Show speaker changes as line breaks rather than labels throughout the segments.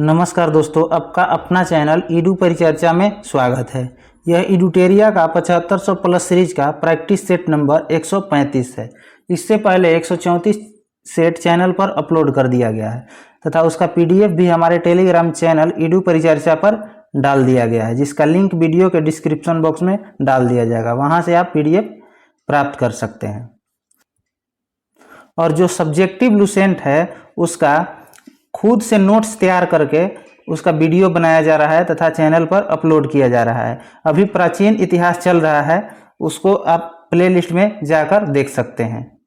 नमस्कार दोस्तों, आपका अपना चैनल ईडू परिचर्चा में स्वागत है। यह ईडूटेरिया का 7500 प्लस सीरीज का प्रैक्टिस सेट नंबर 135 है। इससे पहले 134 सेट चैनल पर अपलोड कर दिया गया है तथा उसका पीडीएफ भी हमारे टेलीग्राम चैनल ईडू परिचर्चा पर डाल दिया गया है, जिसका लिंक वीडियो के डिस्क्रिप्शन बॉक्स में डाल दिया जाएगा। वहां से आप पीडीएफ प्राप्त कर सकते हैं। और जो सब्जेक्टिव लुसेंट है उसका खुद से नोट्स तैयार करके उसका वीडियो बनाया जा रहा है तथा चैनल पर अपलोड किया जा रहा है। अभी प्राचीन इतिहास चल रहा है, उसको आप प्लेलिस्ट में जाकर देख सकते हैं।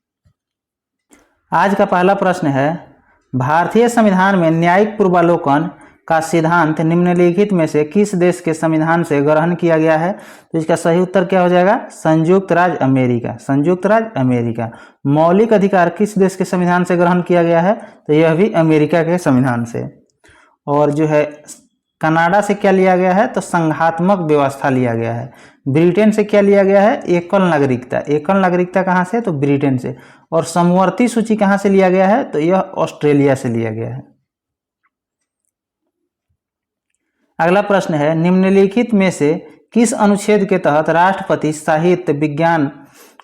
आज का पहला प्रश्न है, भारतीय संविधान में न्यायिक पूर्वावलोकन का सिद्धांत निम्नलिखित में से किस देश के संविधान से ग्रहण किया गया है? तो इसका सही उत्तर क्या हो जाएगा? संयुक्त राज्य अमेरिका। संयुक्त राज्य अमेरिका। मौलिक अधिकार किस देश के संविधान से ग्रहण किया गया है? तो यह भी अमेरिका के संविधान से। और जो है कनाडा से क्या लिया गया है? तो संघात्मक व्यवस्था लिया गया है। ब्रिटेन से क्या लिया गया है? एकल नागरिकता। एकल नागरिकता कहाँ से? तो ब्रिटेन से। और समवर्ती सूची कहाँ से लिया गया है? तो यह ऑस्ट्रेलिया से लिया गया है। अगला प्रश्न है, निम्नलिखित में से किस अनुच्छेद के तहत राष्ट्रपति साहित्य, विज्ञान,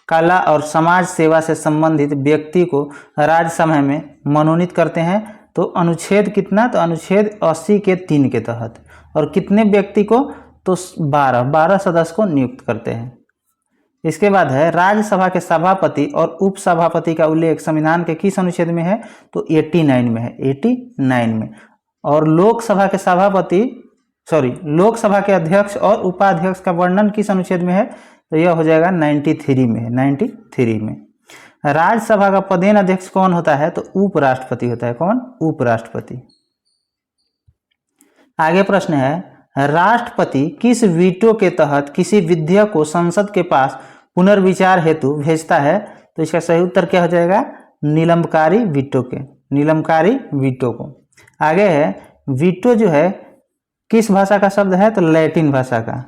कला और समाज सेवा से संबंधित व्यक्ति को राज्यसभा में मनोनीत करते हैं? तो अनुच्छेद कितना? तो अनुच्छेद 80 के 3 के तहत। और कितने व्यक्ति को? तो 12 सदस्य को नियुक्त करते हैं। इसके बाद है, राज्यसभा के सभापति और उपसभापति का उल्लेख संविधान के किस अनुच्छेद में है? तो 89 में है। 89 में। और लोकसभा के अध्यक्ष और उपाध्यक्ष का वर्णन किस अनुच्छेद में है? तो यह हो जाएगा 93 में है। 93 में। राज्यसभा का पदेन अध्यक्ष कौन होता है? तो उपराष्ट्रपति होता है। कौन? उपराष्ट्रपति। आगे प्रश्न है, राष्ट्रपति किस वीटो के तहत किसी विधेयक को संसद के पास पुनर्विचार हेतु भेजता है? तो इसका सही उत्तर क्या हो जाएगा? निलंबकारी वीटो के। निलंबकारी वीटो को। आगे है, वीटो जो है किस भाषा का शब्द है? तो लैटिन भाषा का।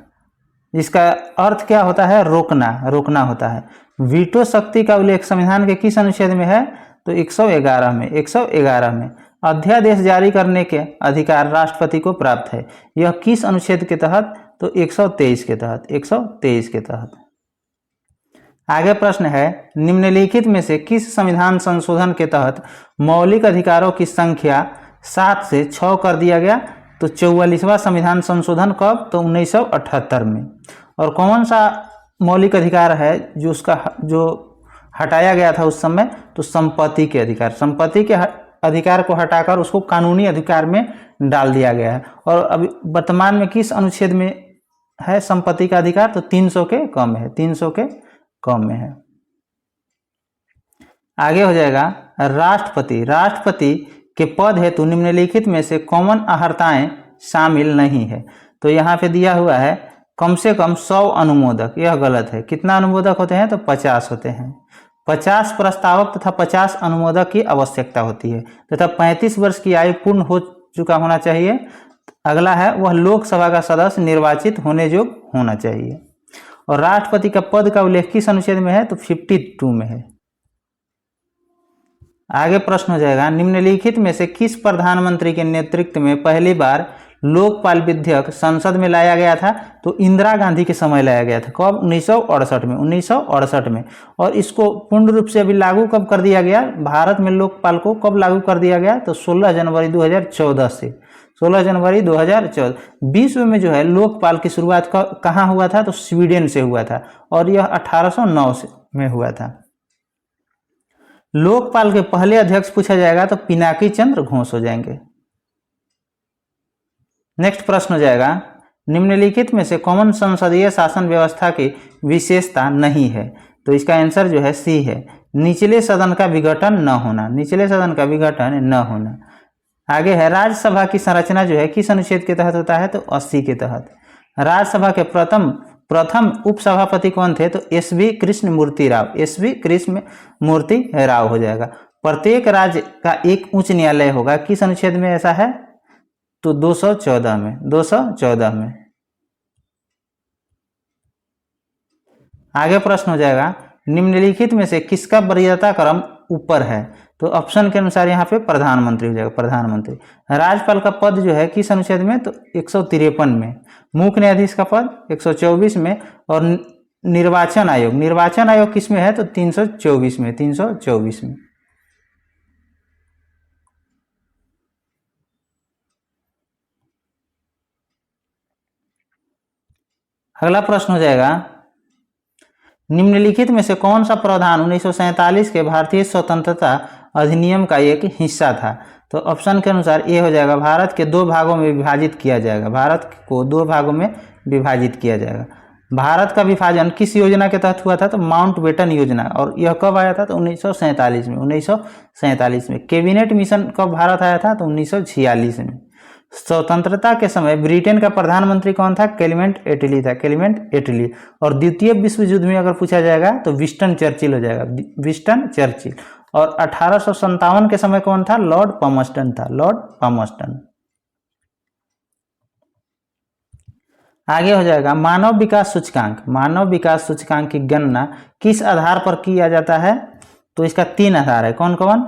जिसका अर्थ क्या होता है? रोकना। रोकना होता है। वीटो शक्ति का उल्लेख संविधान के किस अनुच्छेद में है? तो 111 में। 111 में। अध्यादेश जारी करने के अधिकार राष्ट्रपति को प्राप्त है। यह किस अनुच्छेद के तहत? तो 123 के तहत। 123 के तहत। आगे प्रश्न है, निम्नलिखित में से किस संविधान संशोधन के तहत मौलिक अधिकारों की संख्या 7 से 6 कर दिया गया? तो 44वां संविधान संशोधन कब? तो 1978 में। और कौन सा मौलिक अधिकार है जो हटाया गया था उस समय? तो संपत्ति के अधिकार। संपत्ति के अधिकार को हटाकर उसको कानूनी अधिकार में डाल दिया गया है। और अभी वर्तमान में किस अनुच्छेद में है संपत्ति का अधिकार? तो 300 के कम है। 300 के कम में है। आगे हो जाएगा, राष्ट्रपति। राष्ट्रपति के पद हेतु निम्नलिखित में से कौन अर्हताएं शामिल नहीं है? तो यहाँ पे दिया हुआ है कम से कम 100 अनुमोदक। यह गलत है। कितना अनुमोदक होते हैं? तो 50 होते हैं। 50 प्रस्तावक तथा 50 अनुमोदक की आवश्यकता होती है तथा 35 वर्ष की आयु पूर्ण हो चुका होना चाहिए। अगला है, वह लोकसभा का सदस्य निर्वाचित होने योग्य होना चाहिए। और राष्ट्रपति का पद का उल्लेख किस अनुच्छेद में है? तो 52 में है। आगे प्रश्न हो जाएगा, निम्नलिखित में से किस प्रधानमंत्री के नेतृत्व में पहली बार लोकपाल विधेयक संसद में लाया गया था? तो इंदिरा गांधी के समय लाया गया था। कब? 1968 में। 1968 में। और इसको पूर्ण रूप से अभी लागू कब कर दिया गया? भारत में लोकपाल को कब लागू कर दिया गया? तो 16 जनवरी 2014 से। 16 जनवरी 2014। विश्व में जो है लोकपाल की शुरुआत कहाँ हुआ था? तो स्वीडन से हुआ था। और यह 1809 में हुआ था। लोकपाल के पहले अध्यक्ष पूछा जाएगा तो पिनाकी चंद्र घोष हो जाएंगे। नेक्स्ट प्रश्न हो जाएगा, निम्नलिखित में से कौन संसदीय शासन व्यवस्था की विशेषता नहीं है? तो इसका आंसर जो है सी है, निचले सदन का विघटन न होना। निचले सदन का विघटन न होना। आगे है, राज्यसभा की संरचना जो है किस अनुच्छेद के तहत होता है? तो 80 के तहत। राज्यसभा के प्रथम उपसभापति कौन थे? तो एस.वी. कृष्णमूर्ति राव। एस.वी. कृष्णमूर्ति राव हो जाएगा। प्रत्येक राज्य का एक उच्च न्यायालय होगा। किस अनुच्छेद में ऐसा है? तो 214 में। 214 में। आगे प्रश्न हो जाएगा, निम्नलिखित में से किसका वरीयता क्रम ऊपर है? तो ऑप्शन के अनुसार यहाँ पे प्रधानमंत्री हो जाएगा, प्रधानमंत्री। राज्यपाल का पद जो है किस अनुच्छेद में, तो 153 में। मुख्य न्यायाधीश का पद 124 में। और निर्वाचन आयोग किस में है, तो 324 में, 324 में। अगला प्रश्न हो जाएगा, निम्नलिखित में से कौन सा प्रावधान 1947 के भारतीय स्वतंत्रता अधिनियम का एक हिस्सा था। तो ऑप्शन के अनुसार ये हो जाएगा, भारत के 2 भागों में विभाजित किया जाएगा, भारत को 2 भागों में विभाजित किया जाएगा। भारत का विभाजन किस योजना के तहत हुआ था, तो माउंटबेटन योजना। और यह कब आया था, तो 1947 में, 1947 में। कैबिनेट मिशन कब भारत आया था, तो 1946 में। स्वतंत्रता के समय ब्रिटेन का प्रधानमंत्री कौन था, क्लेमेंट एटली था, क्लेमेंट एटली। और द्वितीय विश्व युद्ध में अगर पूछा जाएगा तो विंस्टन चर्चिल हो जाएगा, विंस्टन चर्चिल। और 1857 के समय कौन था, लॉर्ड पामस्टन था, लॉर्ड पामस्टन। आगे हो जाएगा, मानव विकास सूचकांक। मानव विकास सूचकांक की गणना किस आधार पर किया जाता है, तो इसका 3 आधार है। कौन कौन,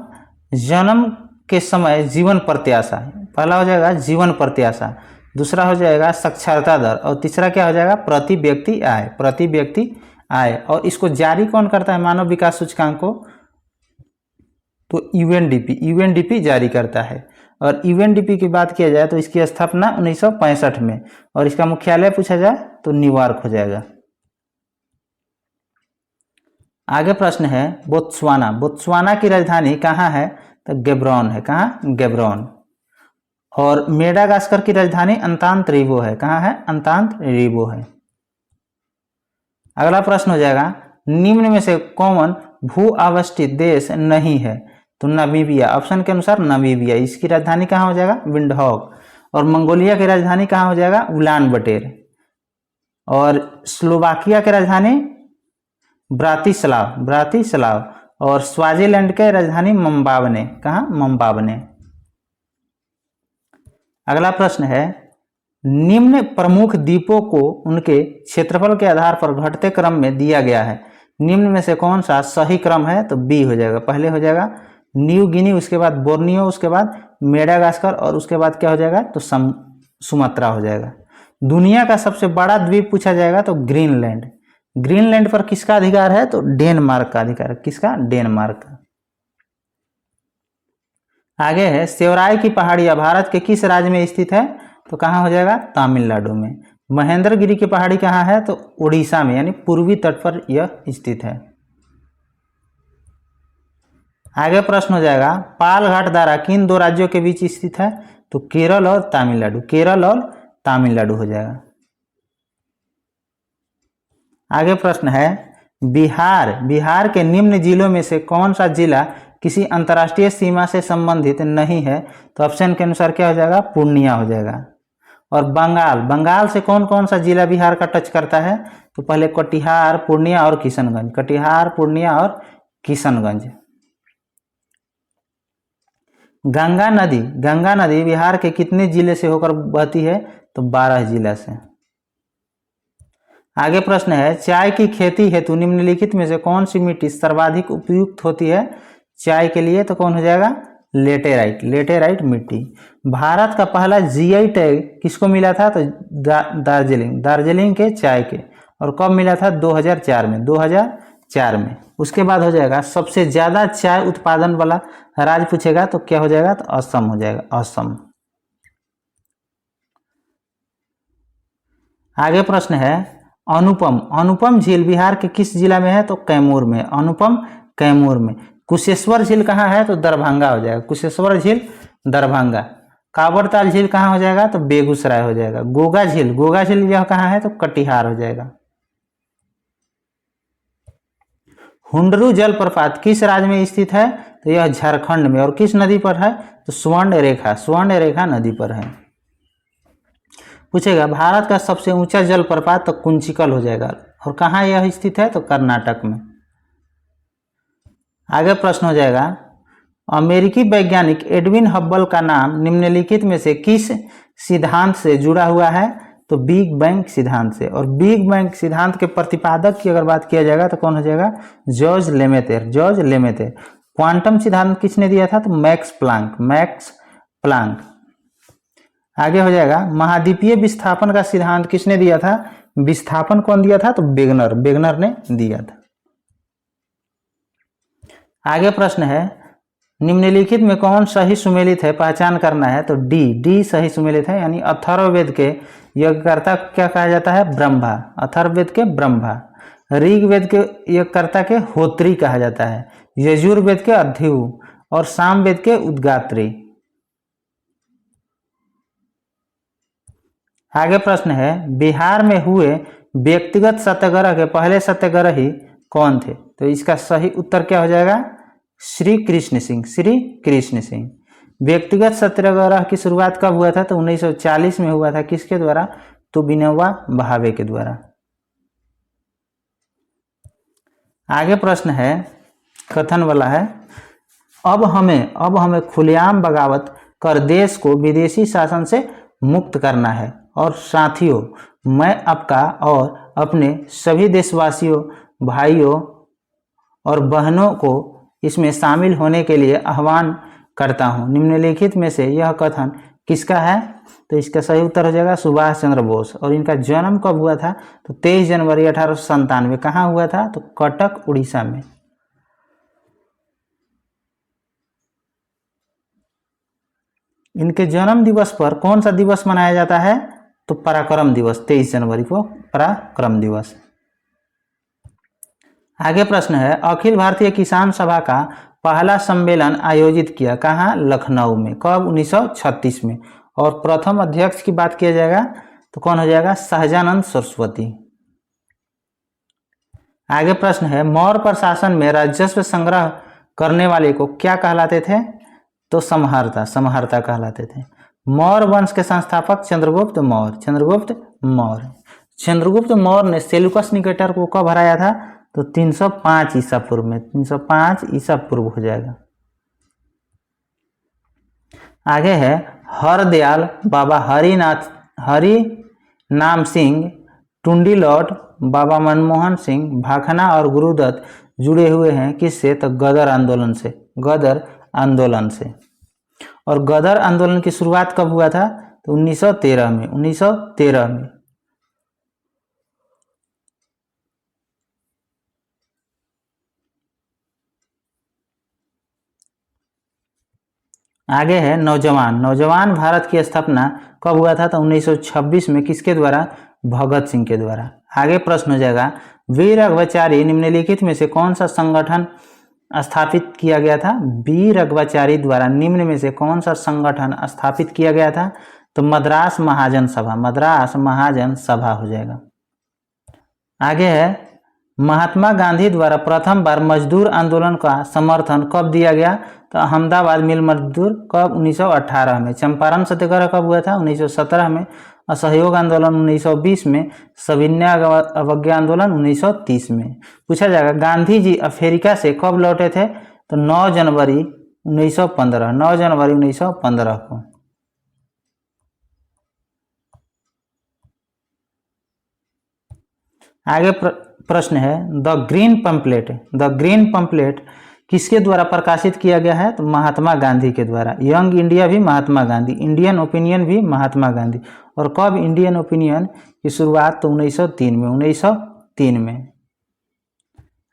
जन्म के समय जीवन प्रत्याशा, पहला हो जाएगा जीवन प्रत्याशा, दूसरा हो जाएगा साक्षरता दर, और तीसरा क्या हो जाएगा, प्रति व्यक्ति आय, प्रति व्यक्ति आय। और इसको जारी कौन करता है, मानव विकास सूचकांक को, तो यूएनडीपी जारी करता है। और यूएनडीपी की बात किया जाए तो इसकी स्थापना 1965 में, और इसका मुख्यालय पूछा जाए तो न्यूयॉर्क हो जाएगा। आगे प्रश्न है, बोत्सवाना। बोत्सवाना की राजधानी कहाँ है, तो गैब्रोन है, कहाँ, गैब्रोन। और मेडागास्कर की राजधानी अंतांतरिवो है, कहाँ है, अंतांतरिवो है। अगला प्रश्न हो जाएगा, निम्न में से कौन भू आवस्थित देश नहीं है, तो नामीबिया। ऑप्शन के अनुसार नामीबिया। इसकी राजधानी कहाँ हो जाएगा, विंडहॉक। और मंगोलिया की राजधानी कहाँ हो जाएगा, उलान बटेर। और स्लोवाकिया की राजधानी ब्रातिस्लाव। और स्वाजीलैंड की राजधानी मम्बावने, कहाँ, मम्बावने। अगला प्रश्न है, निम्न प्रमुख द्वीपों को उनके क्षेत्रफल के आधार पर घटते क्रम में दिया गया है। निम्न में से कौन सा सही क्रम है, तो बी हो जाएगा। पहले हो जाएगा न्यू गिनी, उसके बाद बोर्नियो, उसके बाद मेडागास्कर, और उसके बाद क्या हो जाएगा, तो सुमात्रा हो जाएगा। दुनिया का सबसे बड़ा द्वीप पूछा जाएगा तो ग्रीनलैंड। ग्रीनलैंड पर किसका अधिकार है, तो डेनमार्क का अधिकार है, किसका, डेनमार्क का। आगे है, सेवराय की पहाड़ियां भारत के किस राज्य में स्थित है, तो कहाँ हो जाएगा, तमिलनाडु में। महेंद्रगिरी की पहाड़ी कहाँ है, तो उड़ीसा में, यानी पूर्वी तट पर यह स्थित है। आगे प्रश्न हो जाएगा, पालघाट दारा किन 2 राज्यों के बीच स्थित है, तो केरल और तमिलनाडु, केरल और तमिलनाडु हो जाएगा। आगे प्रश्न है, बिहार के निम्न जिलों में से कौन सा जिला किसी अंतर्राष्ट्रीय सीमा से संबंधित नहीं है, तो ऑप्शन के अनुसार क्या हो जाएगा, पूर्णिया हो जाएगा। और बंगाल से कौन कौन सा जिला बिहार का टच करता है, तो पहले कटिहार, पूर्णिया और किशनगंज, कटिहार, पूर्णिया और किशनगंज। गंगा नदी बिहार के कितने जिले से होकर बहती है, तो 12 जिला से। आगे प्रश्न है, चाय की खेती हेतु निम्नलिखित में से कौन सी मिट्टी सर्वाधिक उपयुक्त होती है चाय के लिए, तो कौन हो जाएगा, लेटेराइट मिट्टी। भारत का पहला जीआई टैग किसको मिला था, तो दार्जिलिंग के चाय के। और कब मिला था, 2004 में, 2004 में। उसके बाद हो जाएगा, सबसे ज्यादा चाय उत्पादन वाला राज्य पूछेगा तो क्या हो जाएगा, तो असम हो जाएगा, असम। आगे प्रश्न है, अनुपम झील बिहार के किस जिला में है, तो कैमूर में, अनुपम कैमूर में। कुशेश्वर झील कहाँ है, तो दरभंगा हो जाएगा, कुशेश्वर झील दरभंगा। कांवरताल झील कहाँ हो जाएगा, तो बेगूसराय हो जाएगा। गोगा झील यह कहाँ है, तो कटिहार हो जाएगा। हुंडरू जलप्रपात किस राज्य में स्थित है, तो यह झारखंड में। और किस नदी पर है, तो स्वर्णरेखा नदी पर है। पूछेगा, भारत का सबसे ऊंचा जलप्रपात, तो कुंचिकल हो जाएगा। और कहाँ यह स्थित है, तो कर्नाटक में। आगे प्रश्न हो जाएगा, अमेरिकी वैज्ञानिक एडविन हब्बल का नाम निम्नलिखित में से किस सिद्धांत से जुड़ा हुआ है, तो बिग बैंग सिद्धांत से। और बिग बैंग सिद्धांत के प्रतिपादक की अगर बात किया जाएगा तो कौन हो जाएगा, जॉर्ज लेमेतेर। क्वांटम सिद्धांत किसने दिया था? तो मैक्स प्लांक, मैक्स प्लांक। आगे हो जाएगा, महाद्वीपीय विस्थापन का सिद्धांत किसने दिया था? विस्थापन कौन दिया था? तो वेगनर, वेगनर ने दिया था। आगे प्रश्न है, निम्नलिखित में कौन सही सुमेलित है, पहचान करना है। तो डी, डी सही सुमेलित है, यानी अथर्ववेद के यज्ञकर्ता क्या कहा जाता है? ब्रह्मा, अथर्ववेद के ब्रह्मा। ऋग्वेद के यज्ञकर्ता के होत्री कहा जाता है, यजुर्वेद के अध्यु और सामवेद के उद्गात्री। आगे प्रश्न है, बिहार में हुए व्यक्तिगत सत्याग्रह के पहले सत्याग्रही कौन थे? तो इसका सही उत्तर क्या हो जाएगा? श्री कृष्ण सिंह, श्री कृष्ण सिंह। व्यक्तिगत सत्याग्रह की शुरुआत कब हुआ था? तो 1940 में हुआ था। किसके द्वारा? तो विनोबा भावे के द्वारा। आगे प्रश्न है, कथन वाला है, अब हमें खुलेआम बगावत कर देश को विदेशी शासन से मुक्त करना है और साथियों, मैं आपका और अपने सभी देशवासियों, भाइयों और बहनों को इसमें शामिल होने के लिए आह्वान करता हूं। निम्नलिखित में से यह कथन किसका है? तो इसका सही उत्तर हो जाएगा सुभाष चंद्र बोस। और इनका जन्म कब हुआ था? तो 23 जनवरी 1897। कहाँ हुआ था? तो कटक, उड़ीसा में। इनके जन्म दिवस पर कौन सा दिवस मनाया जाता है? तो पराक्रम दिवस, 23 जनवरी को पराक्रम दिवस। आगे प्रश्न है, अखिल भारतीय किसान सभा का पहला सम्मेलन आयोजित किया कहाँ? लखनऊ में। कब? 1936 में। और प्रथम अध्यक्ष की बात किया जाएगा तो कौन हो जाएगा? सहजानंद सरस्वती। आगे प्रश्न है, मौर्य प्रशासन में राजस्व संग्रह करने वाले को क्या कहलाते थे? तो समहर्ता, समहर्ता कहलाते थे। मौर्य वंश के संस्थापक चंद्रगुप्त मौर्य, चंद्रगुप्त मौर्य। चंद्रगुप्त मौर्य ने सेल्यूकस निकेटर को कब हराया था? तो 305 ईसा पूर्व में, 305 ईसा पूर्व हो जाएगा। आगे है, हरदयाल, बाबा हरि नाम सिंह, टुंडीलौट, बाबा मनमोहन सिंह, भाखना और गुरुदत्त जुड़े हुए हैं किससे? तो गदर आंदोलन से, गदर आंदोलन से। और गदर आंदोलन की शुरुआत कब हुआ था? तो 1913 में, 1913 में। आगे है नौजवान, नौजवान भारत की स्थापना कब हुआ था? तो 1926 में। किसके द्वारा? भगत सिंह के द्वारा। आगे प्रश्न हो जाएगा, वीर अगवाचारी निम्नलिखित में से कौन सा संगठन स्थापित किया गया था? वीर अगवाचारी द्वारा निम्न में से कौन सा संगठन स्थापित किया गया था? तो मद्रास महाजन सभा, मद्रास महाजन सभा हो जाएगा। आगे है, महात्मा गांधी द्वारा प्रथम बार मजदूर आंदोलन का समर्थन कब दिया गया? तो अहमदाबाद मिल मजदूर। कब? 1918 में। चंपारण सत्याग्रह कब हुआ था? 1917 में। असहयोग आंदोलन 1920 में। सविनय अवज्ञा आंदोलन 1930 में। पूछा जाएगा, गांधी जी अफ्रीका से कब लौटे थे? तो 9 जनवरी 1915, 9 जनवरी 1915 को। आगे प्रश्न है, the green pamphlet, the green pamphlet किसके द्वारा प्रकाशित किया गया है? तो महात्मा गांधी के द्वारा। यंग इंडिया भी महात्मा गांधी, इंडियन ओपिनियन भी महात्मा गांधी। और कब इंडियन ओपिनियन की शुरुआत? तो 1903 में, 1903 में।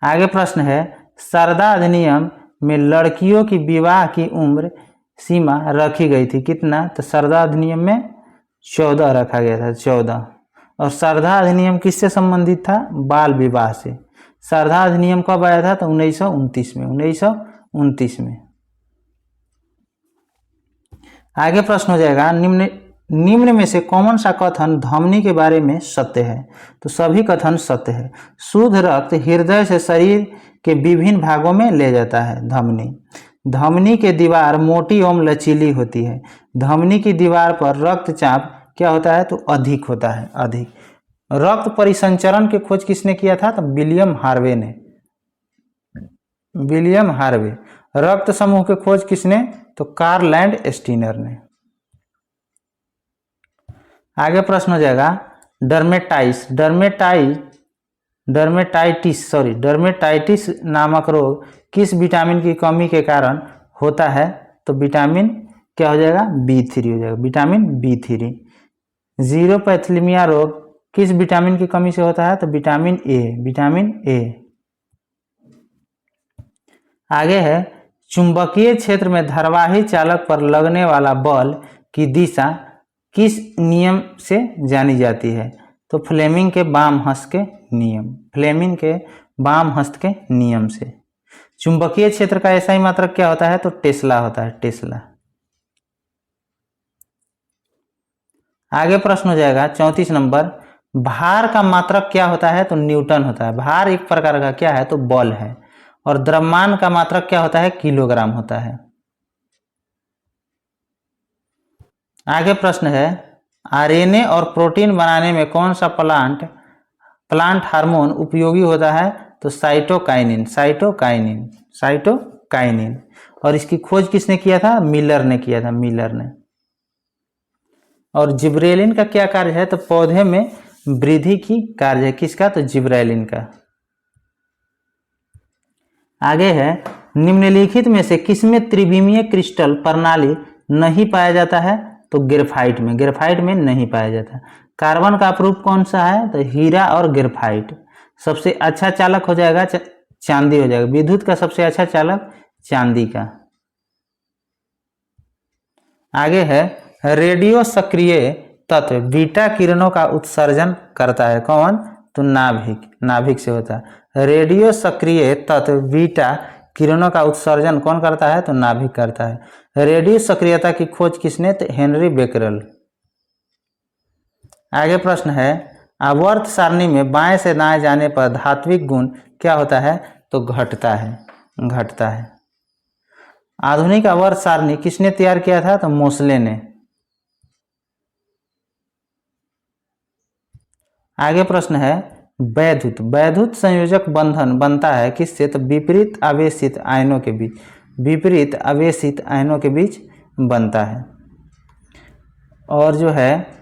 आगे प्रश्न है, शारदा अधिनियम में लड़कियों की विवाह की उम्र सीमा रखी गई थी कितना? तो शारदा अधिनियम में 14 रखा गया था, 14। और शारदा अधिनियम किससे संबंधित था? बाल विवाह से। शारदा अधिनियम कब आया था? तो 1929 में, 1929 में। आगे प्रश्न हो जाएगा, निम्न में से कौन सा कथन धमनी के बारे में सत्य है? तो सभी कथन सत्य है। शुद्ध रक्त हृदय से शरीर के विभिन्न भागों में ले जाता है धमनी। धमनी की दीवार मोटी एवं लचीली होती है। धमनी की दीवार पर रक्तचाप क्या होता है? तो अधिक होता है, अधिक। रक्त परिसंचरण की खोज किसने किया था? तो विलियम हार्वे ने, विलियम हार्वे। रक्त समूह की खोज किसने? तो कार्ल लैंड स्टीनर ने। आगे प्रश्न हो जाएगा, डर्मेटाइस, डर्मेटाइस डर्मेटाइटिस नामक रोग किस विटामिन की कमी के कारण होता है? तो विटामिन क्या हो जाएगा? B3 हो जाएगा, विटामिन B3। जीरोपैथीलिया रोग किस विटामिन की कमी से होता है? तो विटामिन ए। आगे है, चुंबकीय क्षेत्र में धारावाही चालक पर लगने वाला बल की दिशा किस नियम से जानी जाती है? तो फ्लेमिंग के वाम हस्त के नियम से। चुंबकीय क्षेत्र का ऐसा ही मात्रक क्या होता है? तो टेस्ला होता है, टेस्ला। आगे प्रश्न हो जाएगा 34 नंबर, भार का मात्रक क्या होता है? तो न्यूटन होता है। भार एक प्रकार का क्या है? तो बल है। और द्रव्यमान का मात्रक क्या होता है? किलोग्राम होता है। आगे प्रश्न है, आरएनए और प्रोटीन बनाने में कौन सा प्लांट हार्मोन उपयोगी होता है? तो साइटोकाइनिन। और इसकी खोज किसने किया था? मिलर ने किया था, मिलर ने। और जिब्रेलिन का क्या कार्य है? तो पौधे में वृद्धि की कार्य है। किसका? तो जिब्रेलिन का। आगे है, निम्नलिखित में से किसमें त्रिविमीय क्रिस्टल प्रणाली नहीं पाया जाता है? तो ग्रेफाइट में नहीं पाया जाता। कार्बन का अपरूप कौन सा है? तो हीरा और ग्रेफाइट। सबसे अच्छा चालक हो जाएगा चांदी हो जाएगा। विद्युत का सबसे अच्छा चालक चांदी का। आगे है, रेडियो सक्रिय तत्व बीटा किरणों का उत्सर्जन करता है। कौन? तो नाभिक से होता है। रेडियो सक्रिय तत्व बीटा किरणों का उत्सर्जन कौन करता है? तो नाभिक करता है। रेडियो सक्रियता की खोज किसने? तो हेनरी बेकरल। आगे प्रश्न है, आवर्त सारणी में बाएं से दाएं जाने पर धात्विक गुण क्या होता है? तो घटता है। आधुनिक आवर्त सारणी किसने तैयार किया था? तो मोसले ने। आगे प्रश्न है, वैद्युत संयोजक बंधन बनता है किससे? तो विपरीत आवेशित आयनों के बीच बनता है। और जो है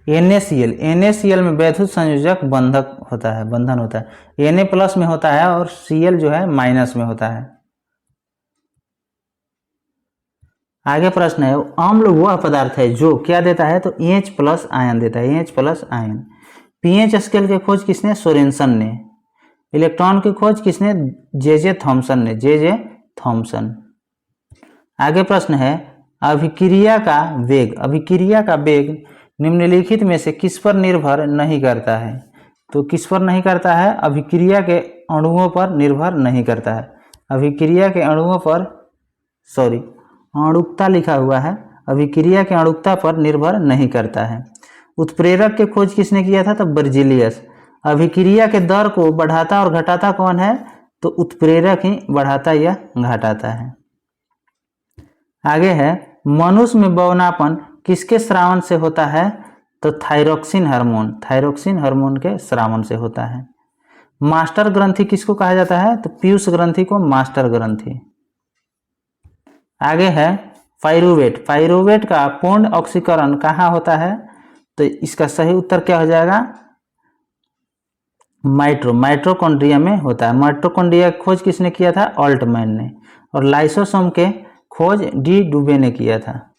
NaCl में वैद्युत संयोजक बंधन होता है। Na+ में होता है और Cl जो है माइनस में होता है। आगे प्रश्न है, अम्ल वह पदार्थ है जो क्या देता है? तो H+ आयन देता है, H+ आयन। pH स्केल की खोज किसने? सोरेनसन ने। इलेक्ट्रॉन की खोज किसने? J Thomson. आगे प्रश्न है, अभिक्रिया का वेग निम्नलिखित में से किस पर निर्भर नहीं करता है? तो किस पर नहीं करता है? अभिक्रिया के अणुओं पर निर्भर नहीं करता है। अभिक्रिया के अणुओं पर अणुकता लिखा हुआ है, अभिक्रिया के अणुकता पर निर्भर नहीं करता है। उत्प्रेरक की खोज किसने किया था? तो बर्जीलियस। अभिक्रिया के दर को बढ़ाता और घटाता कौन है? तो उत्प्रेरक ही बढ़ाता या घटाता है। आगे है, मनुष्य में बौनापन किसके स्रावन से होता है? तो थायरोक्सिन हार्मोन के स्रावन से होता है। मास्टर ग्रंथि किसको कहा जाता है? तो पीयूष ग्रंथि को मास्टर ग्रंथि। आगे है, पाइरूवेट का पूर्ण ऑक्सीकरण कहाँ होता है? तो इसका सही उत्तर क्या हो जाएगा? माइटोकॉन्ड्रिया में होता है। माइटोकॉन्ड्रिया की खोज किसने किया था? ऑल्टमैन ने। और लाइसोसोम के खोज डी डुबे ने किया था।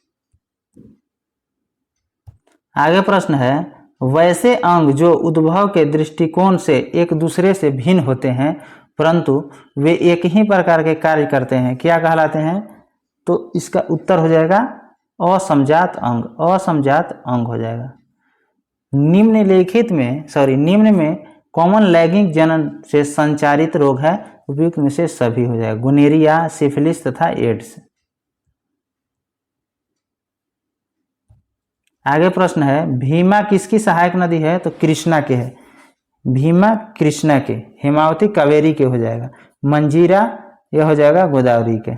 आगे प्रश्न है, वैसे अंग जो उद्भव के दृष्टिकोण से एक दूसरे से भिन्न होते हैं परंतु वे एक ही प्रकार के कार्य करते हैं, क्या कहलाते हैं? तो इसका उत्तर हो जाएगा असमजात अंग हो जाएगा। निम्न में कॉमन लैगिंग जनन से संचारित रोग है, उपयुक्त में से सभी हो जाएगा। गुनेरिया, सिफिलिस तथा एड्स। आगे प्रश्न है, भीमा किसकी सहायक नदी है? तो कृष्णा के है। भीमा कृष्णा के। हेमावती कावेरी के हो जाएगा। मंजीरा यह हो जाएगा गोदावरी के।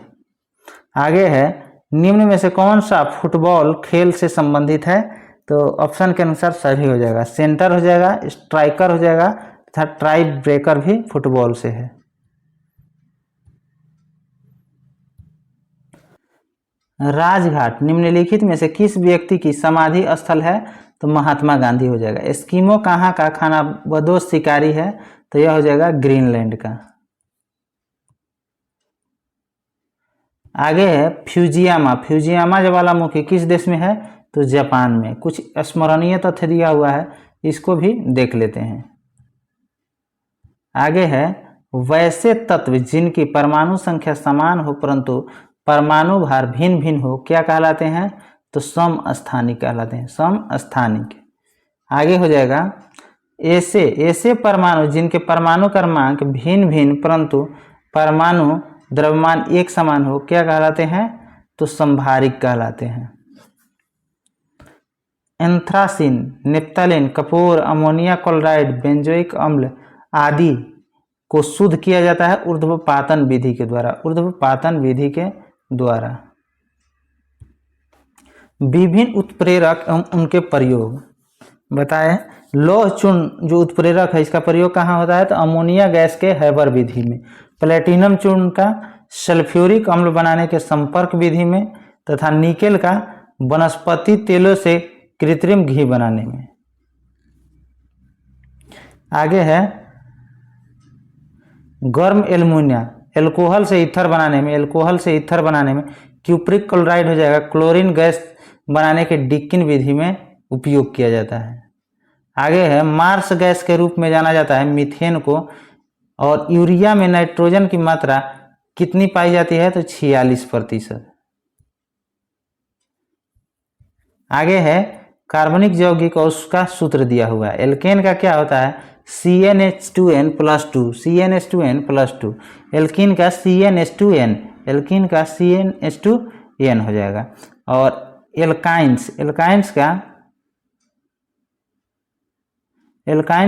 आगे है, निम्न में से कौन सा फुटबॉल खेल से संबंधित है? तो ऑप्शन के अनुसार सभी हो जाएगा। सेंटर हो जाएगा, स्ट्राइकर हो जाएगा तथा ट्राई ब्रेकर भी फुटबॉल से है। राजघाट निम्नलिखित में से किस व्यक्ति की समाधि स्थल है? तो महात्मा गांधी हो जाएगा। एस्किमो कहाँ का खानाबदोश शिकारी है? तो यह हो जाएगा ग्रीनलैंड का। आगे है फ्यूजियामा। फ्यूजियामा ज्वालामुखी किस देश में है? तो जापान में। कुछ स्मरणीय तथ्य दिया हुआ है, इसको भी देख लेते हैं। आगे है वैसे तत्व जिनकी परमाणु संख्या समान हो परंतु परमाणु भार भिन्न भिन्न हो क्या कहलाते हैं? तो समस्थानिक कहलाते हैं, समस्थानिक। आगे हो जाएगा ऐसे परमाणु जिनके परमाणु क्रमांक भिन्न भिन्न परंतु परमाणु द्रव्यमान एक समान हो क्या कहलाते हैं? तो संभारिक कहलाते हैं। Anthracene, naphthalene, Kapoor, ammonia chloride, benzoic अम्ल आदि को शुद्ध किया जाता है ऊर्ध्वपातन विधि के द्वारा। ऊर्ध्वपातन विधि के द्वारा। विभिन्न उत्प्रेरक एवं उनके प्रयोग बताएं। लौह चूर्ण जो उत्प्रेरक है इसका प्रयोग कहाँ होता है? तो अमोनिया गैस के हैबर विधि में। प्लेटिनम चूर्ण का सल्फ्यूरिक अम्ल बनाने के संपर्क विधि में तथा निकेल का वनस्पति तेलों से कृत्रिम घी बनाने में। आगे है गर्म एल्युमिनिया एल्कोहल से ईथर बनाने में क्यूप्रिक क्लोराइड हो जाएगा। क्लोरीन गैस बनाने के डिकिन विधि में उपयोग किया जाता है। आगे है मार्स गैस के रूप में जाना जाता है मीथेन को। और यूरिया में नाइट्रोजन की मात्रा कितनी पाई जाती है? तो 46%। आगे है कार्बनिक यौगिक और उसका सूत्र दिया हुआ है। एल्केन का क्या होता है? CnH2n+2, CnH2n+2। एल्कीन का CnH2n, एल्कीन का CnH2n हो जाएगा। और एल्काइंस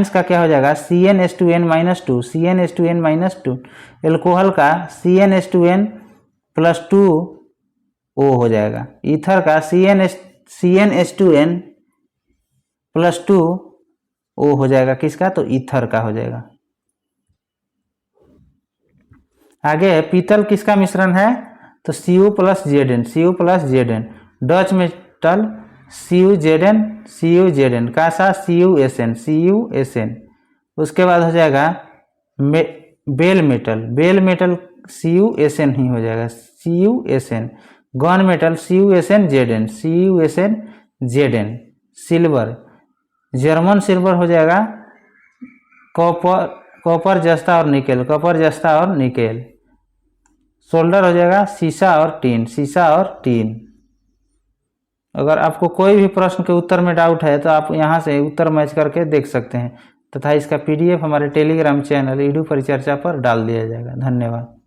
का क्या हो जाएगा? CnH2n-2, CnH2n-2। एल्कोहल का CnH2n+2O हो जाएगा। ईथर का CnH2n+2O हो जाएगा। किसका? तो ईथर का हो जाएगा। आगे है पीतल किसका मिश्रण है? तो Cu+Zn। Dutch metal CuZn। कासा CuSn। उसके बाद हो जाएगा बेल मेटल CuSn ही हो जाएगा, CuSn। Gun metal CuSnZn। Silver German silver हो जाएगा कॉपर जस्ता और निकेल। सोल्डर हो जाएगा सीसा और टीन। अगर आपको कोई भी प्रश्न के उत्तर में डाउट है तो आप यहाँ से उत्तर मैच करके देख सकते हैं तथा इसका PDF हमारे टेलीग्राम चैनल ईडू परिचर्चा पर डाल दिया जाएगा। धन्यवाद।